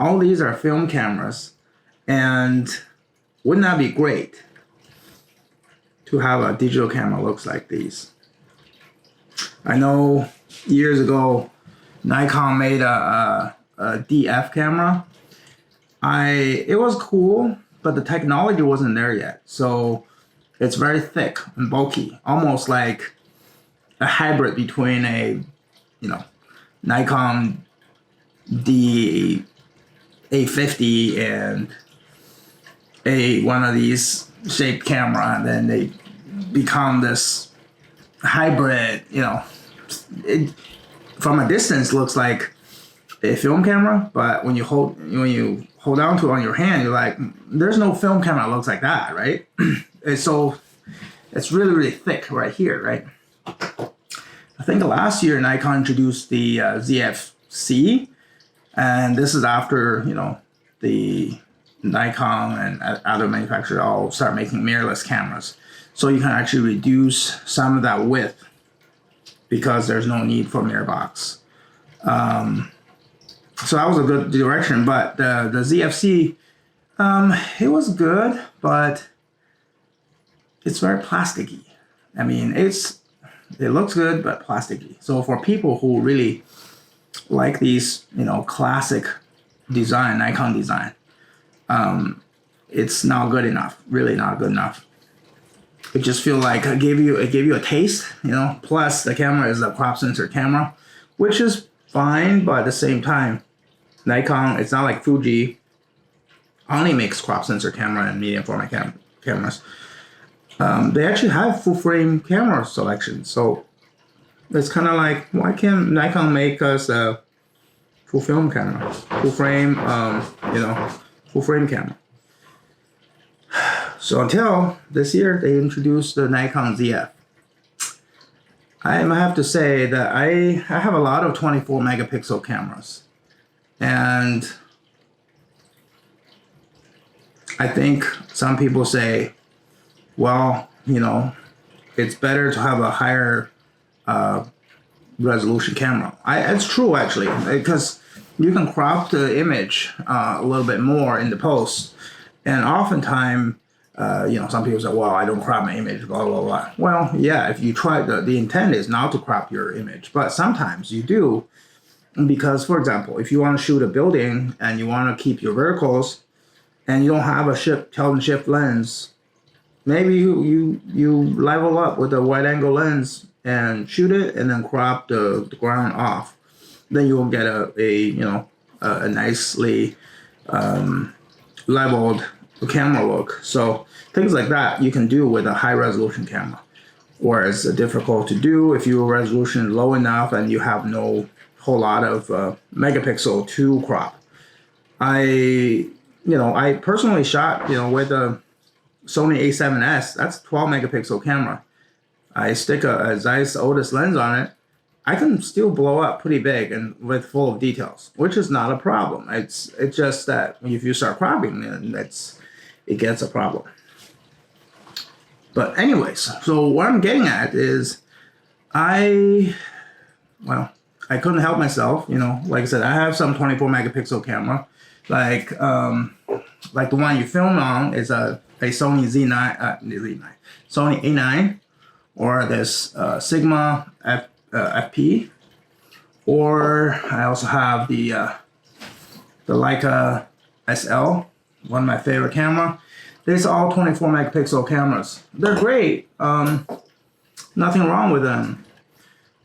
all these are film cameras, and wouldn't that be great to have a digital camera looks like these? I know years ago, Nikon made a DF camera. It was cool, but the technology wasn't there yet. So it's very thick and bulky, almost like a hybrid between a, Nikon A50 and one of these shaped camera, and then they become this hybrid. It from a distance looks like a film camera, but when you hold down to it on your hand, you're like, there's no film camera that looks like that, right? So it's really, really thick right here, right? I think last year Nikon introduced the ZF-C, and this is after the Nikon and other manufacturers all start making mirrorless cameras, so you can actually reduce some of that width because there's no need for mirror box. So that was a good direction, but the ZF-C, it was good, but it's very plasticky. I mean, it looks good, but plasticky. So for people who really like these, classic design, Nikon design, it's not good enough. Really not good enough. It just feel like it gave you a taste, Plus the camera is a crop sensor camera, which is fine, but at the same time, Nikon, it's not like Fuji only makes crop sensor camera and medium format cameras. They actually have full frame camera selection, so it's kind of like, why can't Nikon make us a full film camera, full frame camera? So until this year, they introduced the Nikon ZF. I have to say that I have a lot of 24 megapixel cameras, and I think some people say, well, it's better to have a higher resolution camera. It's true, actually, because you can crop the image a little bit more in the post, and oftentimes, some people say, well, I don't crop my image, blah, blah, blah. Well, yeah, if you try, the intent is not to crop your image, but sometimes you do, because, for example, if you want to shoot a building and you want to keep your verticals and you don't have a tilt and shift lens, maybe you level up with a wide angle lens and shoot it and then crop the ground off. Then you will get a nicely leveled camera look. So things like that you can do with a high resolution camera, whereas it's difficult to do if your resolution is low enough and you have no whole lot of megapixel to crop. I personally shot with a Sony A7S. That's a 12 megapixel camera. I stick a Zeiss Otis lens on it. I can still blow up pretty big and with full of details, which is not a problem. It's just that if you start cropping, then it gets a problem. But anyways, so what I'm getting at is I couldn't help myself. Like I said, I have some 24 megapixel camera, like the one you film on is a Sony Sony A9, or this Sigma FP, or I also have the Leica SL, one of my favorite camera. These are all 24 megapixel cameras. They're great. Nothing wrong with them.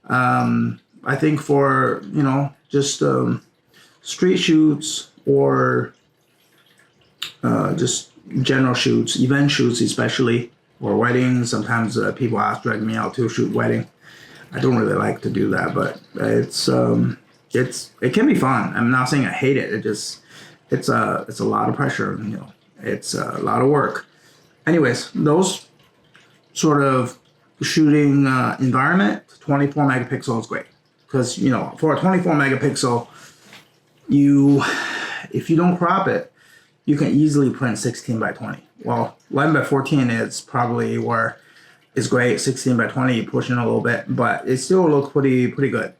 I think for just street shoots or just general shoots, event shoots especially, or weddings. Sometimes people drag me out to shoot wedding. I don't really like to do that, but it can be fun. I'm not saying I hate it. It's a lot of pressure. It's a lot of work. Anyways, those sort of shooting environment, 24 megapixel is great, because for a 24 megapixel, if you don't crop it, you can easily print 16 by 20. Well, 11 by 14 is probably where it's great. 16 by 20, you push in a little bit, but it still looks pretty good.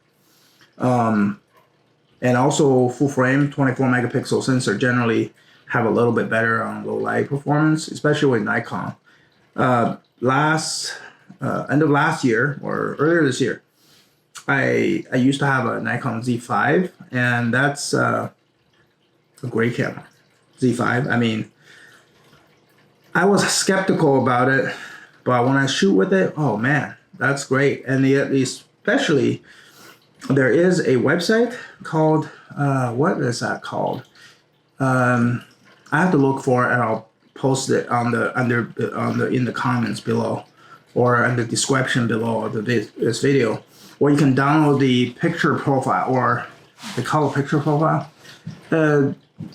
And also full frame 24 megapixel sensor generally have a little bit better on low light performance, especially with Nikon. End of last year or earlier this year, I used to have a Nikon Z5, and that's a great camera. Z5. I mean, I was skeptical about it, but when I shoot with it, oh man, that's great. And especially there is a website called what is that called? I have to look for it, and I'll post it on in the comments below, or in the description below of this video, where you can download the picture profile, or they call it picture profile.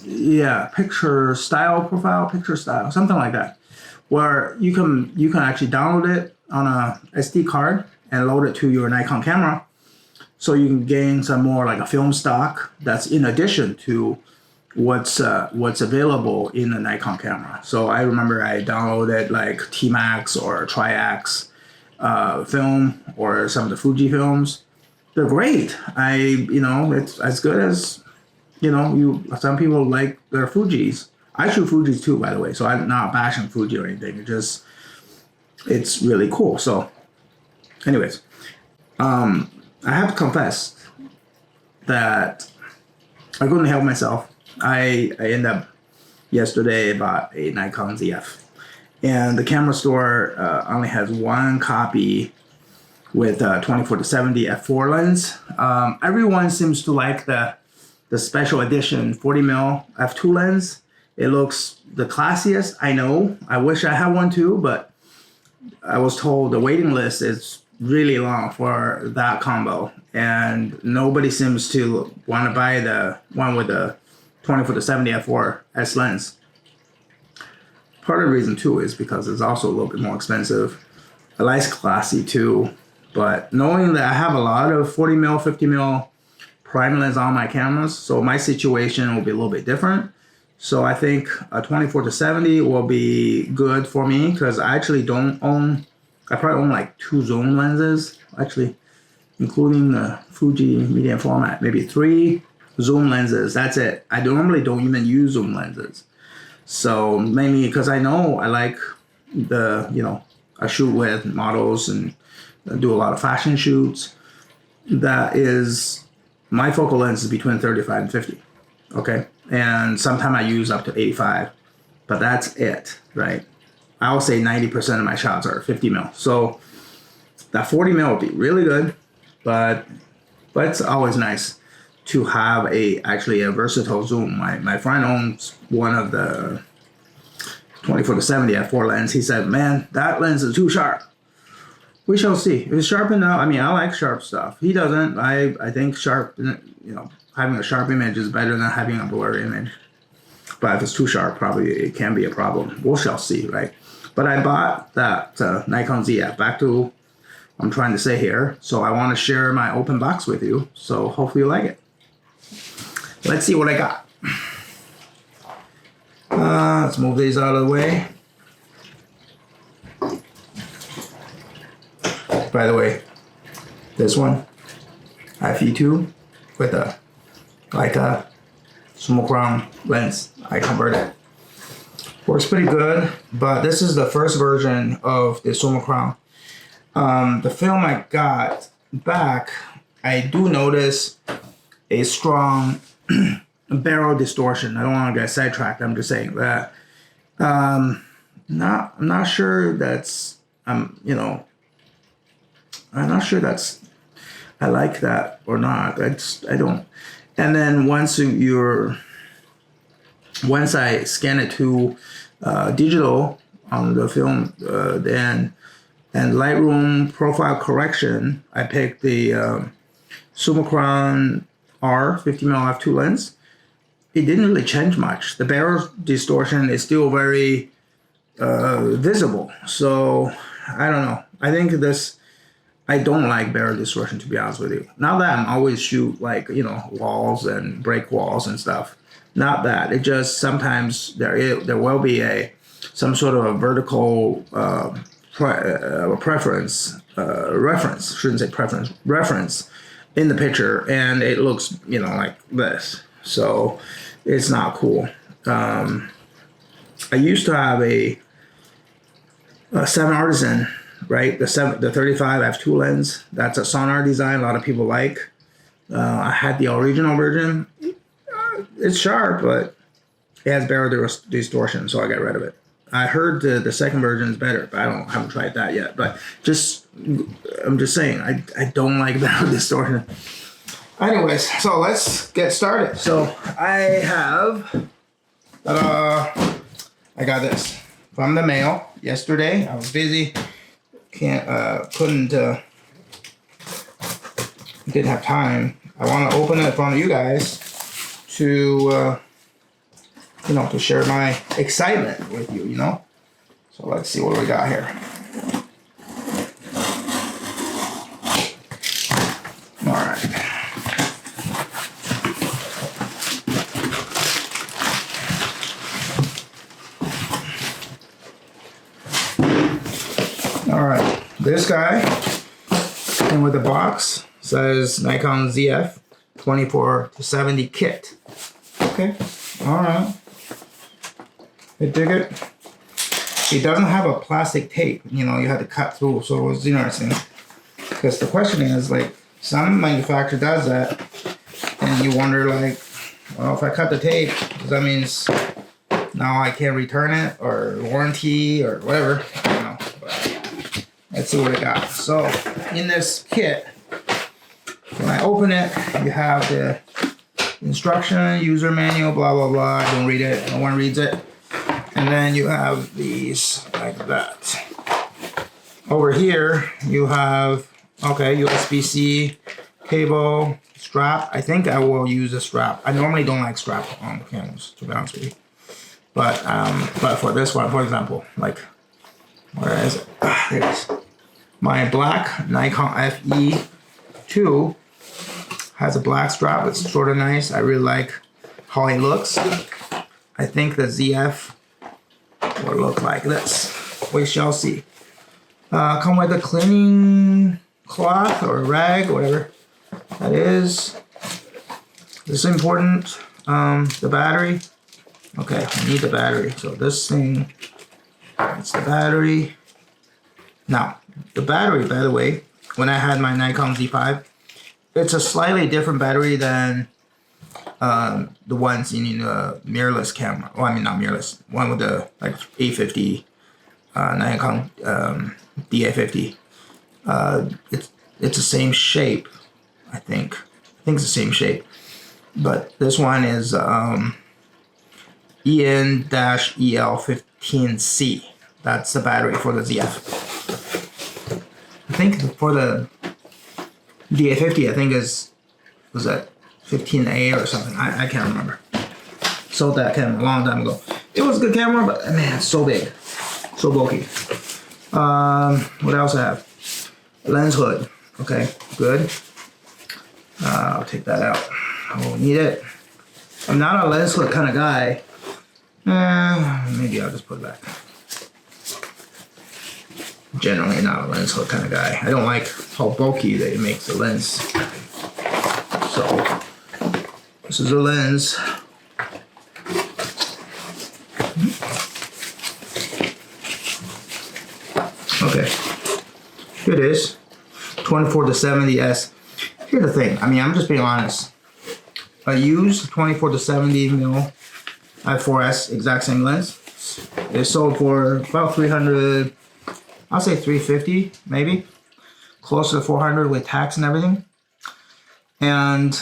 Yeah, picture style profile, picture style, something like that, where you can actually download it on a SD card and load it to your Nikon camera, so you can gain some more like a film stock that's in addition to what's available in the Nikon camera. So I remember I downloaded like T-Max or Tri-X film, or some of the Fuji films. They're great. It's as good as, some people like their Fujis. I shoot Fujis too, by the way, so I'm not bashing Fuji or anything. It's really cool. So anyways, I have to confess that I couldn't help myself. I ended up yesterday bought a Nikon ZF, and the camera store only has one copy with a 24-70 f4 lens. Everyone seems to like the special edition 40mm f2 lens. It looks the classiest. I know. I wish I had one too, but I was told the waiting list is really long for that combo, and nobody seems to want to buy the one with the 24-70 f4 S lens. Part of the reason too is because it's also a little bit more expensive. I like classy too, but knowing that I have a lot of 40mm, 50mm prime lens on my cameras, so my situation will be a little bit different. So I think a 24-70 will be good for me, because I actually I probably own like 2 zoom lenses, actually, including the Fuji medium format, maybe 3 zoom lenses. That's it. I normally don't even use zoom lenses. So mainly because I know I like I shoot with models and do a lot of fashion shoots. That is, my focal length is between 35 and 50. Okay. And sometimes I use up to 85, but that's it, right? I would say 90% of my shots are 50mm. So that 40mm would be really good, but it's always nice to have actually a versatile zoom. My friend owns one of the 24-70 f4 lens. He said, man, that lens is too sharp. We shall see. If it's sharp enough, I mean, I like sharp stuff. He doesn't. I think sharp, having a sharp image is better than having a blurry image. But if it's too sharp, probably it can be a problem. We shall see, right? But I bought that Nikon ZF. Back to what I'm trying to say here. So I want to share my open box with you. So hopefully you like it. Let's see what I got. Let's move these out of the way. By the way, this one, FE2 with a Summicron lens. I converted. Works pretty good, but this is the first version of the Summicron. The film I got back, I do notice a strong barrel distortion. I don't want to get sidetracked. I'm just saying that. I'm not sure that's I'm not sure that's I like that or not. I don't. And then once I scan it to digital on the film, then and Lightroom profile correction, I picked the Summicron R 50mm f2 lens. It didn't really change much. The barrel distortion is still very visible. So I don't know. I think I don't like barrel distortion, to be honest with you. Not that I'm always shoot like, walls and break walls and stuff. Not that. It just sometimes there will be some sort of a vertical reference, in the picture, and it looks, you know, like this. So it's not cool. I used to have a 7 Artisan, right? The 35 f2 lens. That's a sonar design a lot of people like. I had the original version. It's sharp, but it has better distortion, so I got rid of it. I heard the second version is better, but haven't tried that yet. But I'm just saying, I don't like better distortion. Anyways, so let's get started. So I got this from the mail yesterday. I was busy, didn't have time. I want to open it in front of you guys to you know, to share my excitement with you, you know. So let's see what we got here. All right. All right. This guy came with the box. Says Nikon ZF 24-70 kit. Okay. All right. I dig it. It doesn't have a plastic tape, you know, you had to cut through, so it was interesting. Because the question is, like, some manufacturer does that, and you wonder, like, well, if I cut the tape, does that means now I can't return it, or warranty, or whatever, I don't know. But let's see what I got. So, in this kit, when I open it, you have the instruction, user manual, blah, blah, blah. I don't read it, no one reads it. And then you have these like that. Over here, you have, okay, USB-C cable, strap. I think I will use a strap. I normally don't like strap on cameras, to be honest with you. But for this one, for example, like, where is it? There it is. My black Nikon FE2 has a black strap. It's sort of nice. I really like how it looks. I think the ZF will look like this. We shall see. Come with a cleaning cloth or rag, whatever that is. This is important. The battery. Okay, I need the battery. So this thing, it's the battery. Now, the battery, by the way, when I had my Nikon Z5, it's a slightly different battery than the ones in the mirrorless camera. Well, I mean, not mirrorless. One with the like A50, Nikon DA50. It's the same shape, I think. I think it's the same shape. But this one is EN-EL15C. That's the battery for the ZF. I think for the DA50, I think was that 15A or something. I can't remember. Sold that camera a long time ago. It was a good camera, but man, it's so big, so bulky. What else I have? Lens hood. Okay, good. I'll take that out. I won't need it. I'm not a lens hood kind of guy. Maybe I'll just put it back. Generally not a lens hood kind of guy. I don't like how bulky that it makes the lens. So this is a lens. Okay, here it is. 24-70s. Here's the thing. I mean, I'm just being honest. I use 24-70 mil f4S, exact same lens. It sold for about 300. I'll say 350, maybe. Closer to 400 with tax and everything. And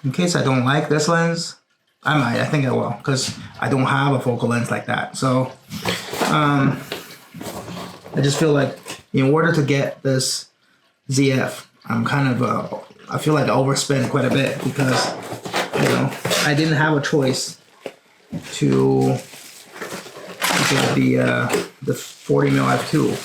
in case I don't like this lens, I think I will, because I don't have a focal lens like that. So I just feel like in order to get this ZF, I'm kind of I feel like I overspent quite a bit, because you know I didn't have a choice to get the 40 mil f2.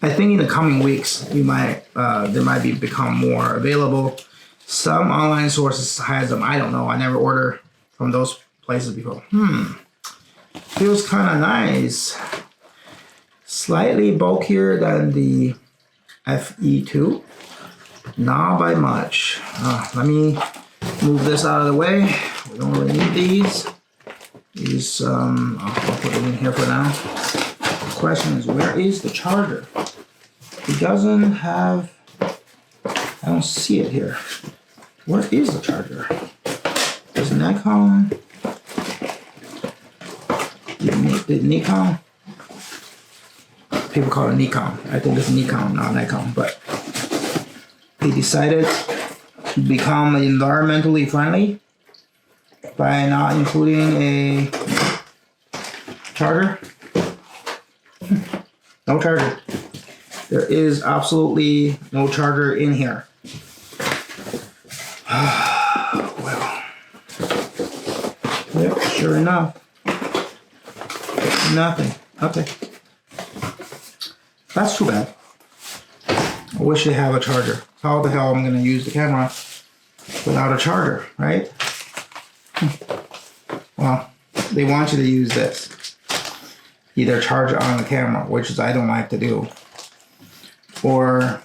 I think in the coming weeks we might there might become more available. Some online sources has them. I don't know. I never order from those places before. Feels kind of nice. Slightly bulkier than the FE2. Not by much. Let me move this out of the way. We don't really need these. These, I'll put it in here for now. The question is, where is the charger? It doesn't have, I don't see it here. What is the charger? Is Nikon, the Nikon, people call it Nikon. I think it's Nikon, not Nikon, but they decided to become environmentally friendly by not including a charger. No charger. There is absolutely no charger in here. Well, yep, sure enough, nothing. Okay, that's too bad. I wish they have a charger. How the hell am I going to use the camera without a charger, right? Well, they want you to use this. Either charge it on the camera, which is I don't like to do, or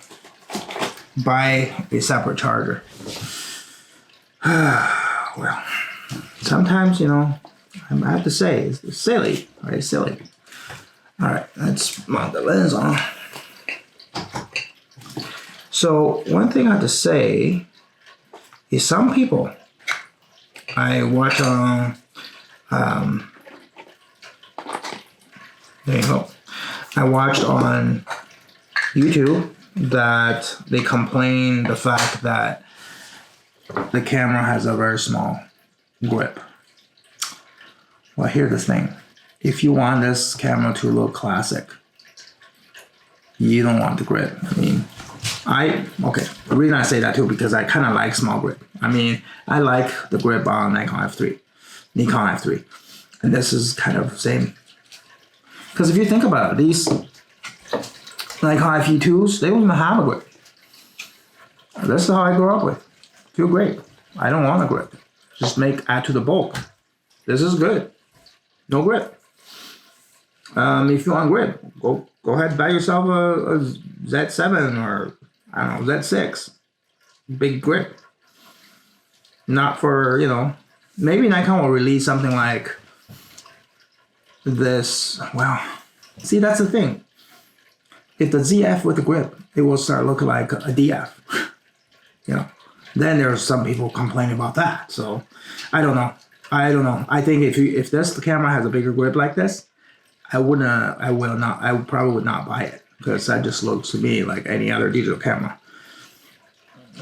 buy a separate charger. Well, sometimes, you know, I have to say, it's silly, right? Silly. All right, let's mount the lens on. So one thing I have to say is some people I watch on, there you go. I watched on YouTube that they complain the fact that the camera has a very small grip. Well, here's the thing. If you want this camera to look classic, you don't want the grip. I mean, okay, the reason I say that too, because I kind of like small grip. I mean, I like the grip on Nikon F3, Nikon F3. And this is kind of the same. Because if you think about it, these Nikon FE2s, they don't even have a grip. This is how I grew up with. Feel great. I don't want a grip. Just add to the bulk. This is good. No grip. If you want grip, go ahead and buy yourself a Z7 or I don't know, Z6. Big grip. Not for, you know, maybe Nikon will release something like this. Well, see, that's the thing. If the ZF with the grip, it will start looking like a DF. You know, then there's some people complaining about that. So I don't know. I think if the camera has a bigger grip like this, I probably would not buy it, because that just looks to me like any other digital camera.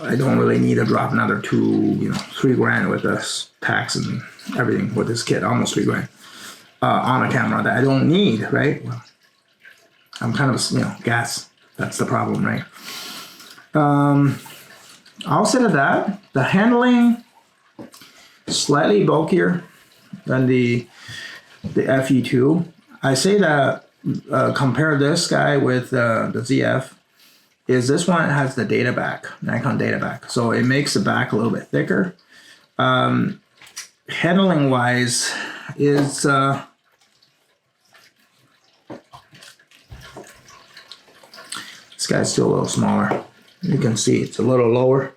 I don't really need to drop another $3 grand with this tax and everything with this kit, almost $3 grand on a camera that I don't need, right? Well, I'm kind of, gas. That's the problem, right? Outside of that, the handling slightly bulkier than the FE2. I say that compare this guy with the ZF. Is this one has the data back, Nikon data back, so it makes the back a little bit thicker. Handling wise is this guy's still a little smaller. You can see it's a little lower.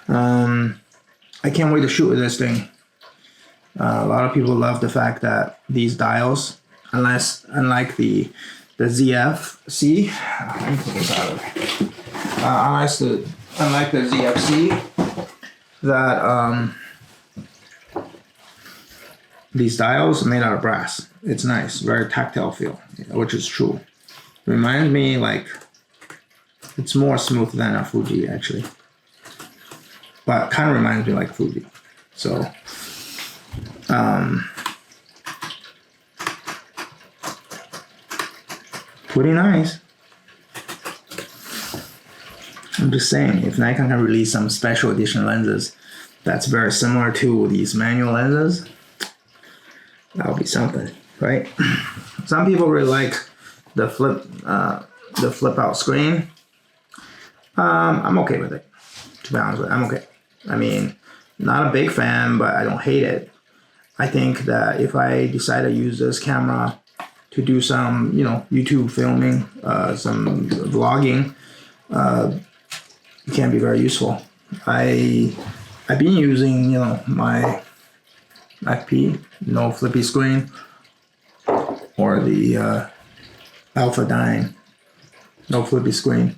I can't wait to shoot with this thing. A lot of people love the fact that these dials, unlike the ZF-C, let me put this out of there. Unlike the ZF-C, that these dials are made out of brass. It's nice, very tactile feel, which is true. Reminds me like it's more smooth than a Fuji actually, but kind of reminds me like a Fuji. So pretty nice. I'm just saying, if Nikon can release some special edition lenses that's very similar to these manual lenses, that'll be something, right? Some people really like the flip out screen. I'm okay with it, to be honest with you. I'm okay. I mean, not a big fan, but I don't hate it. I think that if I decide to use this camera to do some, YouTube filming, some vlogging, it can be very useful. I've been using, my FP, no flippy screen, or the Alpha 9, no flippy screen.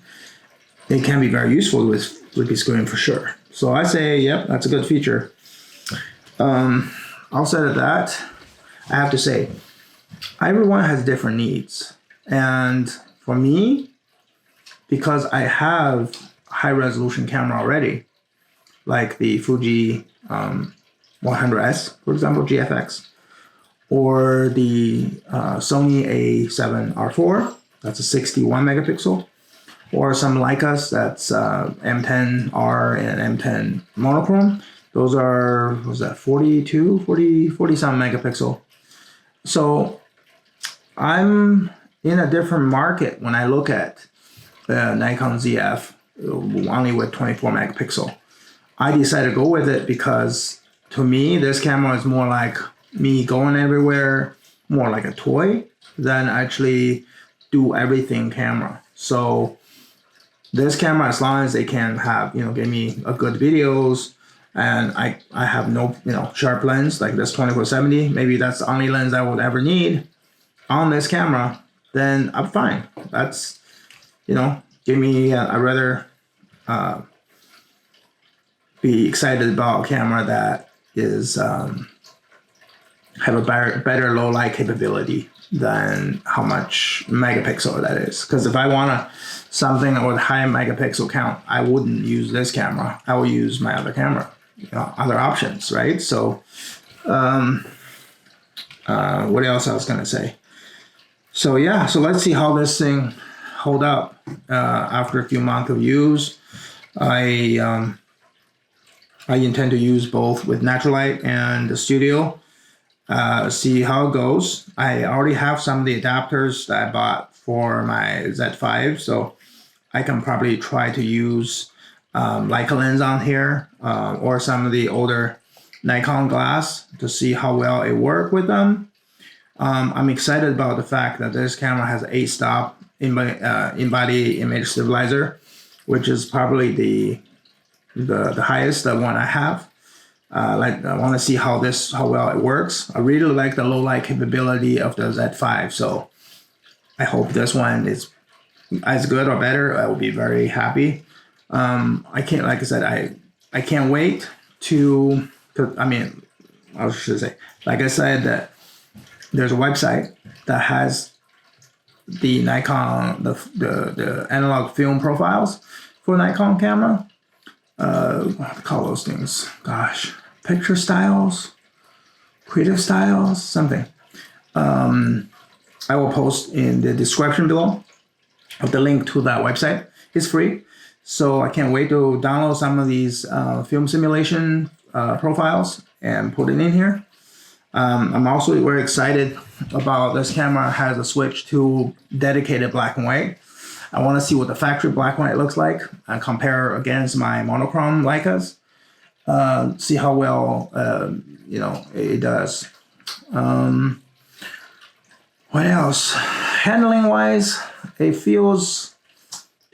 It can be very useful with flippy screen for sure. So I say, yep, that's a good feature. Outside of that, I have to say, everyone has different needs. And for me, because I have high resolution camera already, like the Fuji 100S, for example, GFX, or the Sony A7R4, that's a 61 megapixel, or some Leicas, that's M10R and M10 monochrome. Those are, what was that, 40 some megapixel. So I'm in a different market when I look at the Nikon ZF, only with 24 megapixel. I decided to go with it because to me, this camera is more like me going everywhere, more like a toy than actually do everything camera. So this camera, as long as they can have, give me a good videos, and I have no, sharp lens like this 24-70, maybe that's the only lens I would ever need on this camera, then I'm fine. That's, give me, I'd rather be excited about a camera that is have a better low light capability than how much megapixel that is. Because if I want something with high megapixel count, I wouldn't use this camera. I will use my other camera, other options, right? So what else I was gonna say? So yeah, so let's see how this thing hold up after a few months of use. I intend to use both with natural light and the studio. See how it goes. I already have some of the adapters that I bought for my Z5, so I can probably try to use Leica lens on here, or some of the older Nikon glass to see how well it works with them. I'm excited about the fact that this camera has 8-stop in-body image stabilizer, which is probably the highest one I have. I want to see how well it works. I really like the low light capability of the Z5, so I hope this one is as good or better. I will be very happy. I can't, like I said, I can't wait to. I should say, like I said, that there's a website that has the Nikon, the analog film profiles for Nikon camera. What to call those things? Gosh, picture styles, creative styles, something. I will post in the description below of the link to that website. It's free, so I can't wait to download some of these film simulation profiles and put it in here. I'm also very excited about this camera. Has a switch to dedicated black and white. I want to see what the factory black and white looks like and compare against my monochrome Leicas. See how well it does. What else? Handling wise, it feels,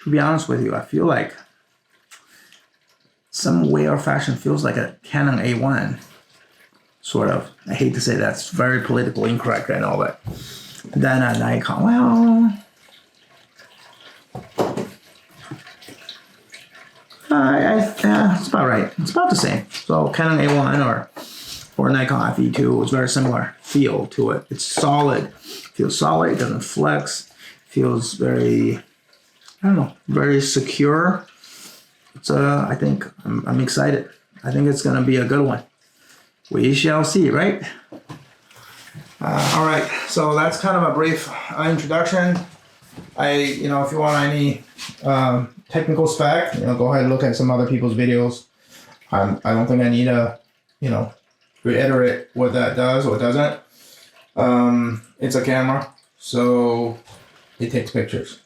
to be honest with you, I feel like some way or fashion feels like a Canon A1, sort of. I hate to say that's very politically incorrect and all that. Then a Nikon, well, it's about right. It's about the same. So Canon A1 or Nikon FE2 is very similar feel to it. It's solid. Feels solid. It doesn't flex. Feels very, very secure. It's I think I'm excited. I think it's gonna be a good one. We shall see, right? All right. So that's kind of a brief introduction. If you want any technical spec, go ahead and look at some other people's videos. I don't think I need to, reiterate what that does or doesn't. It's a camera, so it takes pictures.